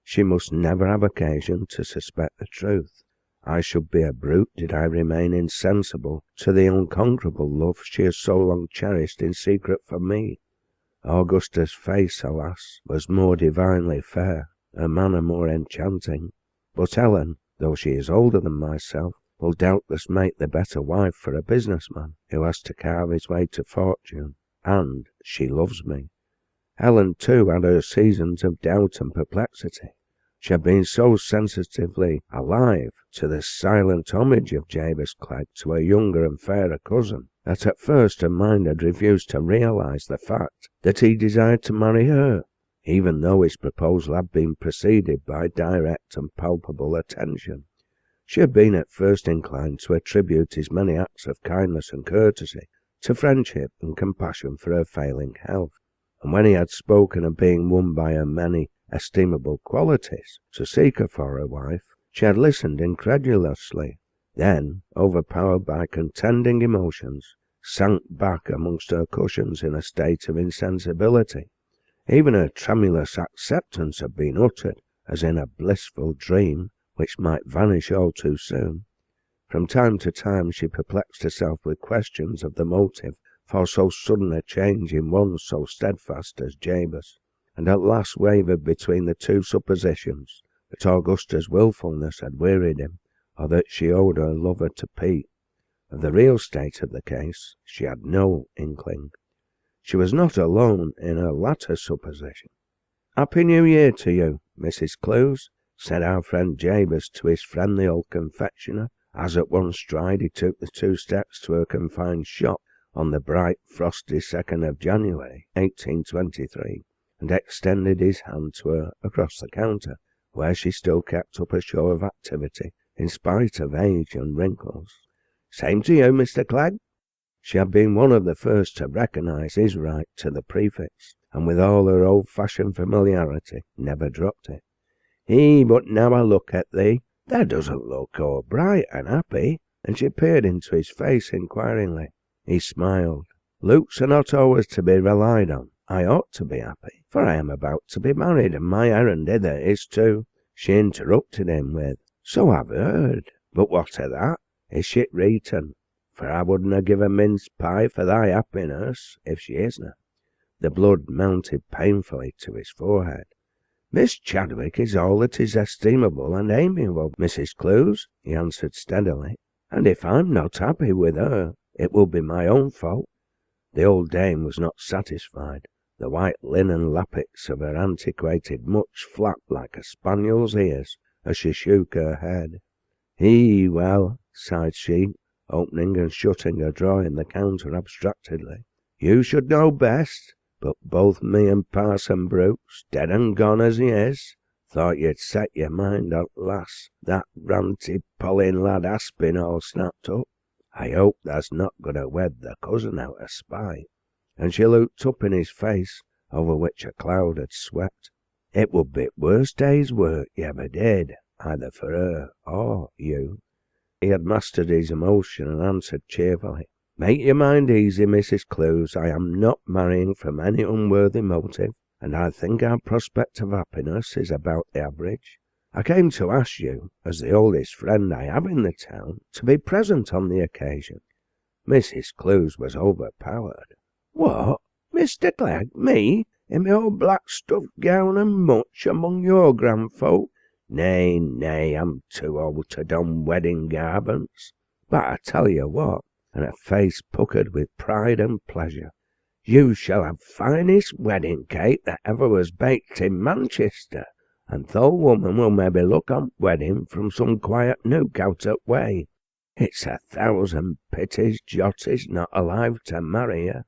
A: She must never have occasion to suspect the truth. I should be a brute did I remain insensible to the unconquerable love she has so long cherished in secret for me. Augusta's face, alas, was more divinely fair, her manner more enchanting, but Ellen, though she is older than myself, will doubtless make the better wife for a businessman who has to carve his way to fortune, and she loves me. Ellen, too, had her seasons of doubt and perplexity. She had been so sensitively alive to the silent homage of Jabez Clegg to her younger and fairer cousin, that at first her mind had refused to realise the fact that he desired to marry her, even though his proposal had been preceded by direct and palpable attention. She had been at first inclined to attribute his many acts of kindness and courtesy to friendship and compassion for her failing health, and when he had spoken of being won by her many estimable qualities to seek her for a wife, she had listened incredulously, then, overpowered by contending emotions, sank back amongst her cushions in a state of insensibility. Even her tremulous acceptance had been uttered, as in a blissful dream, which might vanish all too soon. From time to time she perplexed herself with questions of the motive for so sudden a change in one so steadfast as Jabez, and at last wavered between the two suppositions, that Augusta's wilfulness had wearied him, or that she owed her lover to pique. Of the real state of the case she had no inkling. She was not alone in her latter supposition. "Happy New Year to you, Mrs. Clews," said our friend Jabez to his friendly old confectioner, as at one stride he took the 2 steps to her confined shop on the bright frosty 2nd of January, 1823, and extended his hand to her across the counter, where she still kept up a show of activity in spite of age and wrinkles. "Same to you, Mr. Clegg." She had been one of the first to recognise his right to the prefix, and with all her old-fashioned familiarity never dropped it. But now I look at thee, thou doesn't look o'er bright and happy," and she peered into his face inquiringly. He smiled. "Looks are not always to be relied on. I ought to be happy, for I am about to be married, and my errand hither is to—" She interrupted him with, "So I've heard, but what o' that? Is she reeturn? For I wouldna give a mince pie for thy happiness, if she isna." The blood mounted painfully to his forehead. "Miss Chadwick is all that is estimable and amiable, Mrs. Clews," he answered steadily, "and if I'm not happy with her, it will be my own fault." The old dame was not satisfied. The white linen lappets of her antiquated mutch flapped like a spaniel's ears as she shook her head. Well," sighed she, opening and shutting her drawer in the counter abstractedly, "you should know best, but both me and Parson Brooks, dead and gone as he is, thought you'd set your mind at last that ranty-pollin lad Aspinall snapped up. I hope thou's not going to wed the cousin out of spite." And she looked up in his face, over which a cloud had swept. "It would be the worst day's work you ever did, either for her or you." He had mastered his emotion and answered cheerfully, "Make your mind easy, Mrs. Clews. I am not marrying from any unworthy motive, and I think our prospect of happiness is about the average. I came to ask you, as the oldest friend I have in the town, to be present on the occasion." Mrs. Clews was overpowered. "What, Mr. Clegg, me, in my old black stuffed gown and much among your grandfolk? Nay, nay, I'm too old to don wedding garments. But I tell you what," and her face puckered with pride and pleasure, "you shall have finest wedding cake that ever was baked in Manchester, and th' old woman will maybe look on wedding from some quiet nook out o' way. It's 1,000 pities Jot is not alive to marry her.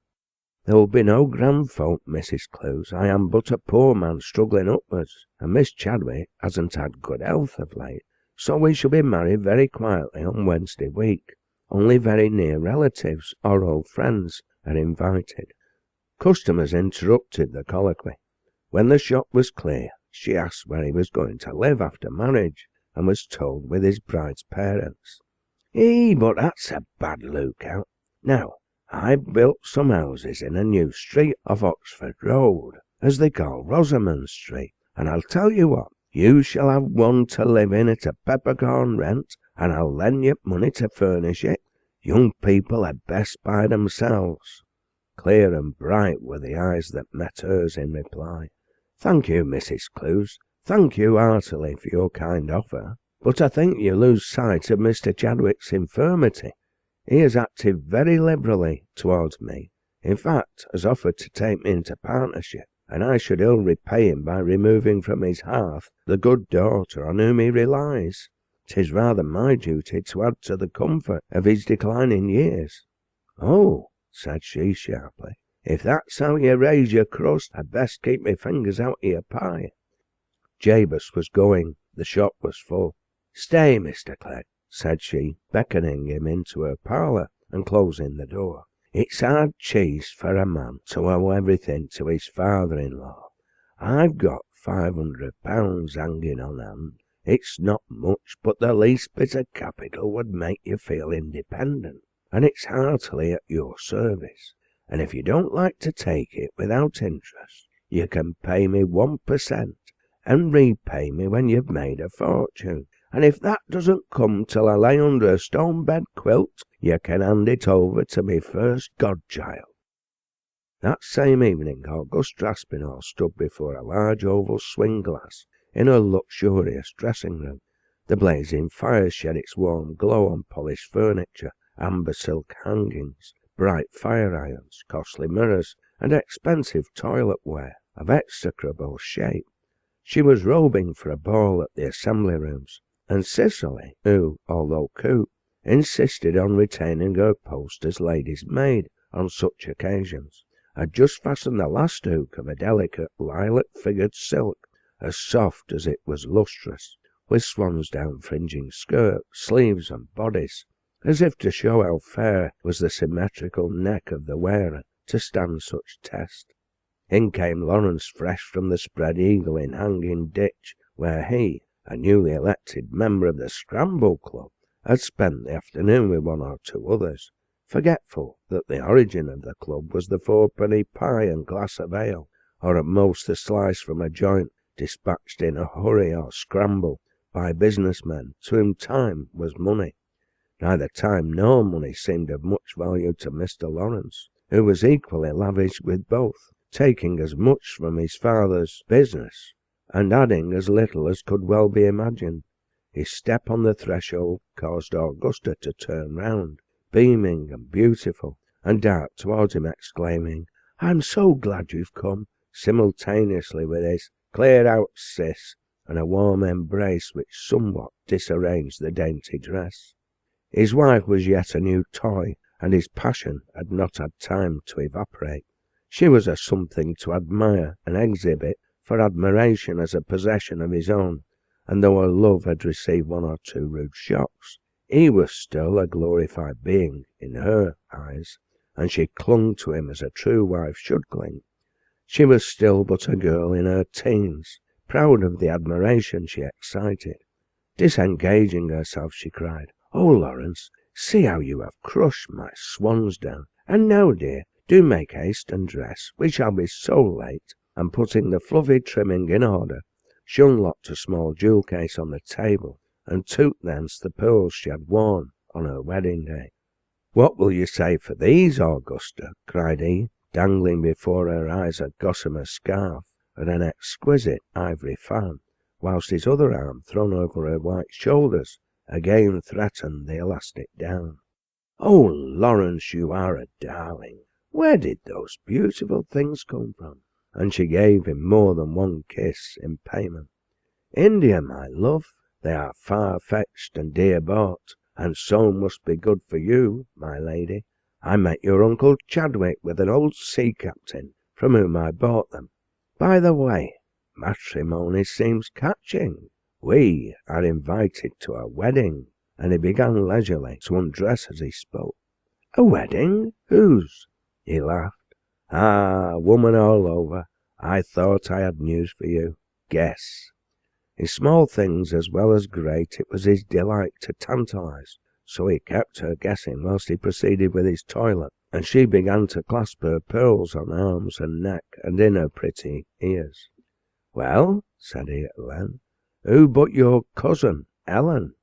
A: There will be no grandfolk, Mrs. Clews. I am but a poor man struggling upwards, and Miss Chadwick hasn't had good health of late, so we shall be married very quietly on Wednesday week. Only very near relatives or old friends are invited." Customers interrupted the colloquy. When the shop was clear, she asked where he was going to live after marriage, and was told with his bride's parents. But that's a bad lookout. Now, I've built some houses in a new street off Oxford Road, as they call Rosamond Street, and I'll tell you what, you shall have one to live in at a peppercorn rent, and I'll lend you money to furnish it. Young people had best by themselves." Clear and bright were the eyes that met hers in reply. "Thank you, Mrs. Clews, thank you heartily for your kind offer, but I think you lose sight of Mr. Chadwick's infirmity. He has acted very liberally towards me, in fact has offered to take me into partnership, and I should ill repay him by removing from his hearth the good daughter on whom he relies. 'Tis rather my duty to add to the comfort of his declining years." "Oh," said she sharply, "if that's how you raise your crust, I'd best keep my fingers out of your pie." Jabez was going. The shop was full. "Stay, Mr. Clegg," said she, beckoning him into her parlour and closing the door. "It's hard cheese for a man to owe everything to his father-in-law. I've got £500 hanging on hand. It's not much, but the least bit of capital would make you feel independent, and it's heartily at your service. And if you don't like to take it without interest, you can pay me 1%, and repay me when you've made a fortune. And if that doesn't come till I lay under a stone-bed quilt, you can hand it over to me first godchild." That same evening Augusta Aspinall stood before a large oval swing-glass in her luxurious dressing-room. The blazing fire shed its warm glow on polished furniture, amber silk hangings, bright fire-irons, costly mirrors, and expensive toilet-ware of execrable shape. She was robing for a ball at the assembly rooms, and Cicely, who, although coupe, insisted on retaining her post as lady's maid on such occasions, had just fastened the last hook of a delicate lilac-figured silk, as soft as it was lustrous, with swansdown fringing skirt, sleeves, and bodice, as if to show how fair was the symmetrical neck of the wearer to stand such test. In came Lawrence fresh from the Spread Eagle in Hanging Ditch, where he, a newly elected member of the Scramble Club, had spent the afternoon with one or two others, forgetful that the origin of the club was the fourpenny pie and glass of ale, or at most a slice from a joint dispatched in a hurry or scramble by business men to whom time was money. Neither time nor money seemed of much value to Mr. Lawrence, who was equally lavish with both, taking as much from his father's business and adding as little as could well be imagined. His step on the threshold caused Augusta to turn round, beaming and beautiful, and dart towards him, exclaiming, "I'm so glad you've come," simultaneously with his "Clear out, sis," and a warm embrace which somewhat disarranged the dainty dress. His wife was yet a new toy, and his passion had not had time to evaporate. She was a something to admire and exhibit for admiration as a possession of his own, and though her love had received one or two rude shocks, he was still a glorified being in her eyes, and she clung to him as a true wife should cling. She was still but a girl in her teens, proud of the admiration she excited. Disengaging herself, she cried, "Oh, Lawrence, see how you have crushed my swansdown. And now, dear, do make haste and dress, we shall be so late." And putting the fluffy trimming in order, she unlocked a small jewel case on the table, and took thence the pearls she had worn on her wedding day. "What will you say for these, Augusta?" cried he, dangling before her eyes a gossamer scarf and an exquisite ivory fan, whilst his other arm, thrown over her white shoulders, again threatened the elastic down. "Oh, Lawrence, you are a darling! Where did those beautiful things come from?" And she gave him more than one kiss in payment. "India, my love. They are far-fetched and dear bought, and so must be good for you, my lady. I met your Uncle Chadwick with an old sea captain, from whom I bought them. By the way, matrimony seems catching. We are invited to a wedding," and he began leisurely to undress as he spoke. "A wedding? Whose?" He laughed. "Ah, woman all over. I thought I had news for you. Guess." In small things as well as great it was his delight to tantalise, so he kept her guessing whilst he proceeded with his toilet, and she began to clasp her pearls on arms and neck and in her pretty ears. "Well," said he at length, "who but your cousin, Ellen?"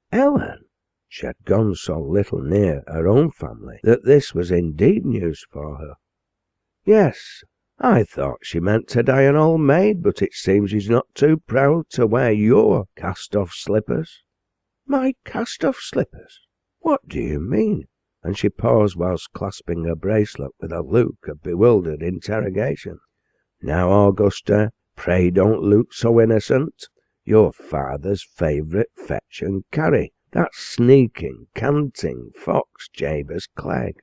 A: Ellen? She had gone so little near her own family that this was indeed news for her. "Yes, I thought she meant to die an old maid, but it seems she's not too proud to wear your cast-off slippers." "My cast-off slippers? What do you mean?" And she paused whilst clasping her bracelet with a look of bewildered interrogation. "Now, Augusta, pray don't look so innocent. Your father's favourite fetch and carry, that sneaking, canting fox Jabez Clegg,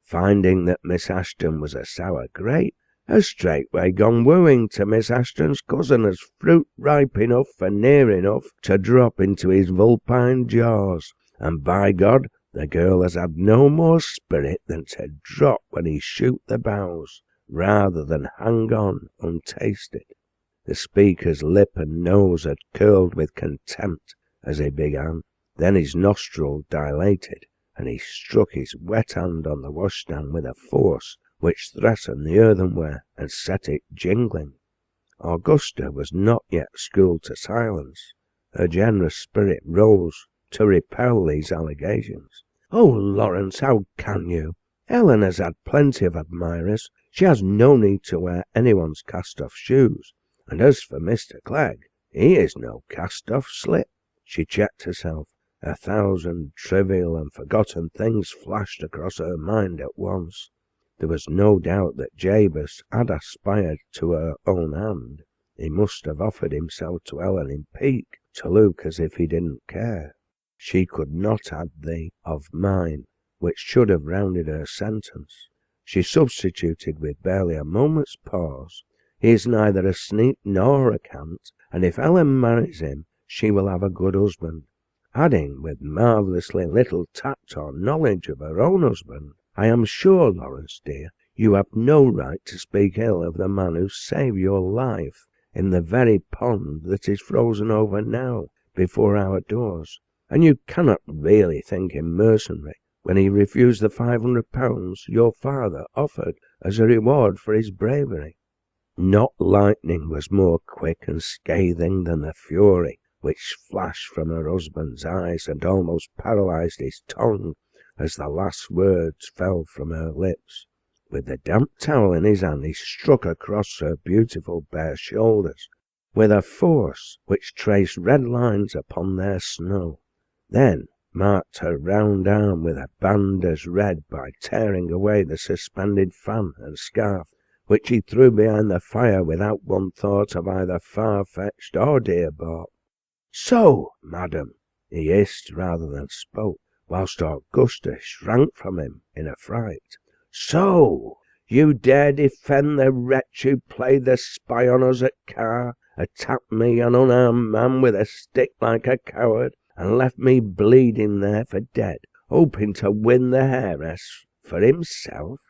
A: finding that Miss Ashton was a sour grape, has straightway gone wooing to Miss Ashton's cousin as fruit ripe enough and near enough to drop into his vulpine jaws, and by God, the girl has had no more spirit than to drop when he shoot the bows, rather than hang on untasted." The speaker's lip and nose had curled with contempt as he began, then his nostril dilated, and he struck his wet hand on the washstand with a force which threatened the earthenware and set it jingling. Augusta was not yet schooled to silence. Her generous spirit rose to repel these allegations. "Oh, Lawrence, how can you? Ellen has had plenty of admirers. She has no need to wear anyone's cast-off shoes. And as for Mr. Clegg, he is no cast-off slip." She checked herself. 1,000 trivial and forgotten things flashed across her mind at once. There was no doubt that Jabez had aspired to her own hand. He must have offered himself to Ellen in pique, to look as if he didn't care. She could not add the "of mine," which should have rounded her sentence. She substituted with barely a moment's pause, "He is neither a sneak nor a cant, and if Ellen marries him, she will have a good husband," adding, with marvellously little tact or knowledge of her own husband, "I am sure, Lawrence dear, you have no right to speak ill of the man who saved your life in the very pond that is frozen over now before our doors, and you cannot really think him mercenary when he refused the £500 your father offered as a reward for his bravery." Not lightning was more quick and scathing than the fury which flashed from her husband's eyes and almost paralysed his tongue as the last words fell from her lips. With the damp towel in his hand he struck across her beautiful bare shoulders with a force which traced red lines upon their snow, then marked her round arm with a band as red by tearing away the suspended fan and scarf, which he threw behind the fire without one thought of either far-fetched or dear-bought. "So, madam," he hissed rather than spoke, whilst Augusta shrank from him in affright. "So, you dare defend the wretch who played the spy on us at Carr, attacked me, an unarmed man, with a stick like a coward, and left me bleeding there for dead, hoping to win the heiress for himself?"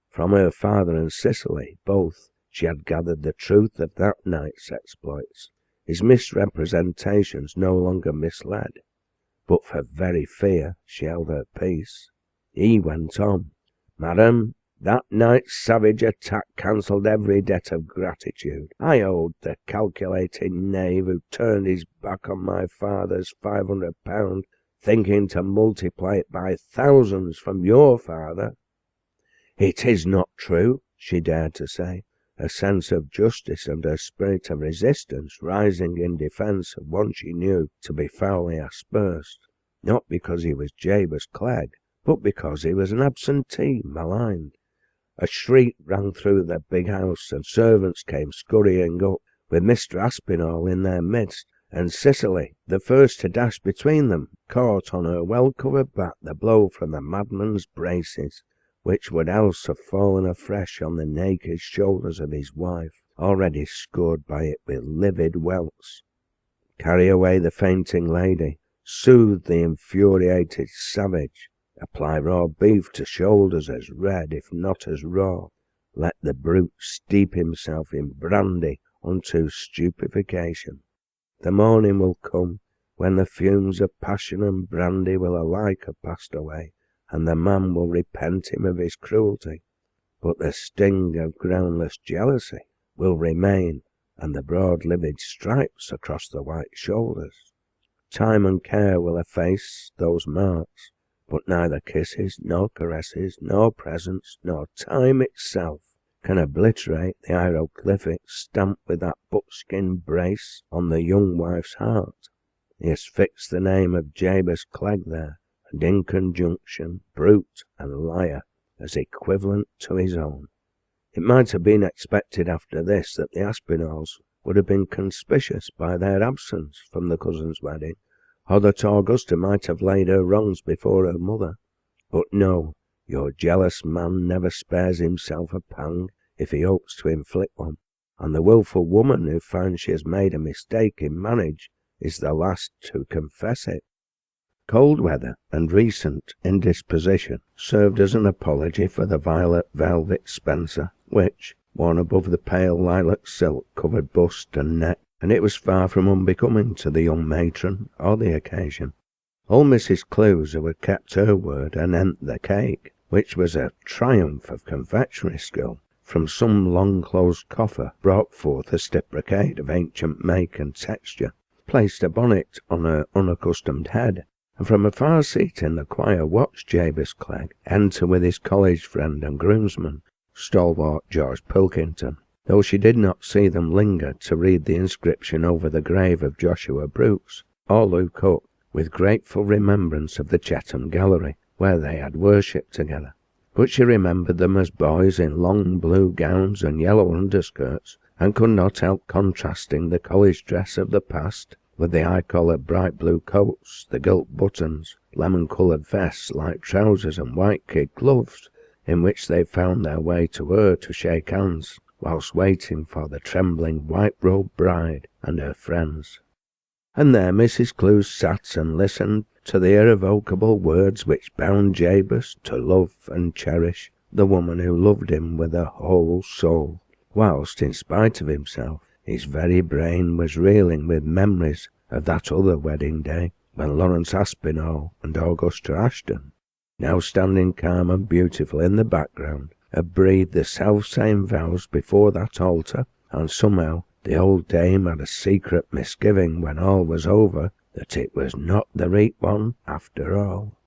A: From her father and Cicely, both, she had gathered the truth of that night's exploits. His misrepresentations no longer misled, but for very fear she held her peace. He went on, "Madam, that night's savage attack cancelled every debt of gratitude I owed the calculating knave who turned his back on my father's £500, thinking to multiply it by thousands from your father." "It is not true," she dared to say, her sense of justice and her spirit of resistance rising in defence of one she knew to be foully aspersed, not because he was Jabez Clegg, but because he was an absentee maligned. A shriek rang through the big house, and servants came scurrying up, with Mr. Aspinall in their midst, and Cicely, the first to dash between them, caught on her well-covered back the blow from the madman's braces, which would else have fallen afresh on the naked shoulders of his wife, already scored by it with livid welts. Carry away the fainting lady, soothe the infuriated savage, apply raw beef to shoulders as red, if not as raw. Let the brute steep himself in brandy unto stupefaction. The morning will come when the fumes of passion and brandy will alike have passed away, and the man will repent him of his cruelty. But the sting of groundless jealousy will remain, and the broad livid stripes across the white shoulders. Time and care will efface those marks, but neither kisses, nor caresses, nor presents, nor time itself can obliterate the hieroglyphics stamped with that buckskin brace on the young wife's heart. He has fixed the name of Jabez Clegg there, and in conjunction, brute and liar, as equivalent to his own. It might have been expected after this that the Aspinalls would have been conspicuous by their absence from the cousin's wedding, or that Augusta might have laid her wrongs before her mother. But no, your jealous man never spares himself a pang if he hopes to inflict one, and the wilful woman who finds she has made a mistake in marriage is the last to confess it. Cold weather and recent indisposition served as an apology for the violet velvet spencer, which, worn above the pale lilac silk, covered bust and neck, and it was far from unbecoming to the young matron or the occasion. Old Mrs. Clews, who had kept her word and ent the cake, which was a triumph of confectionery skill, from some long-closed coffer brought forth a stiff brocade of ancient make and texture, placed a bonnet on her unaccustomed head, and from a far seat in the choir watched Jabez Clegg enter with his college friend and groomsman, stalwart George Pilkington, though she did not see them linger to read the inscription over the grave of Joshua Brooks, or look up with grateful remembrance of the Chatham Gallery, where they had worshipped together. But she remembered them as boys in long blue gowns and yellow underskirts, and could not help contrasting the college dress of the past with the high-collared bright blue coats, the gilt buttons, lemon-coloured vests, light trousers, and white kid gloves, in which they found their way to her to shake hands, whilst waiting for the trembling white-robed bride and her friends. And there Mrs. Clews sat and listened to the irrevocable words which bound Jabez to love and cherish the woman who loved him with her whole soul, whilst, in spite of himself, his very brain was reeling with memories of that other wedding day, when Lawrence Aspinall and Augusta Ashton, now standing calm and beautiful in the background, had breathed the self-same vows before that altar, and somehow the old dame had a secret misgiving when all was over that it was not the right one after all.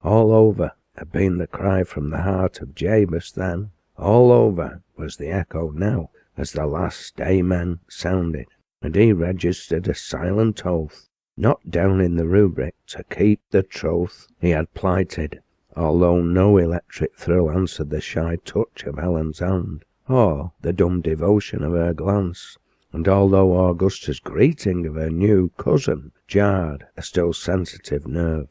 A: All over had been the cry from the heart of Jabez then. All over was the echo now, as the last amen sounded, and he registered a silent oath, not down in the rubric, to keep the troth he had plighted, although no electric thrill answered the shy touch of Helen's hand, or the dumb devotion of her glance, and although Augusta's greeting of her new cousin jarred a still sensitive nerve.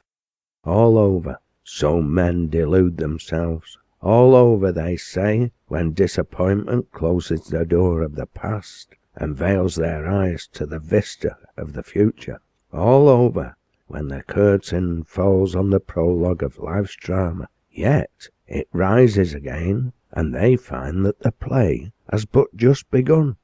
A: All over, so men delude themselves. All over, they say, when disappointment closes the door of the past and veils their eyes to the vista of the future. All over, when the curtain falls on the prologue of life's drama. Yet it rises again, and they find that the play has but just begun.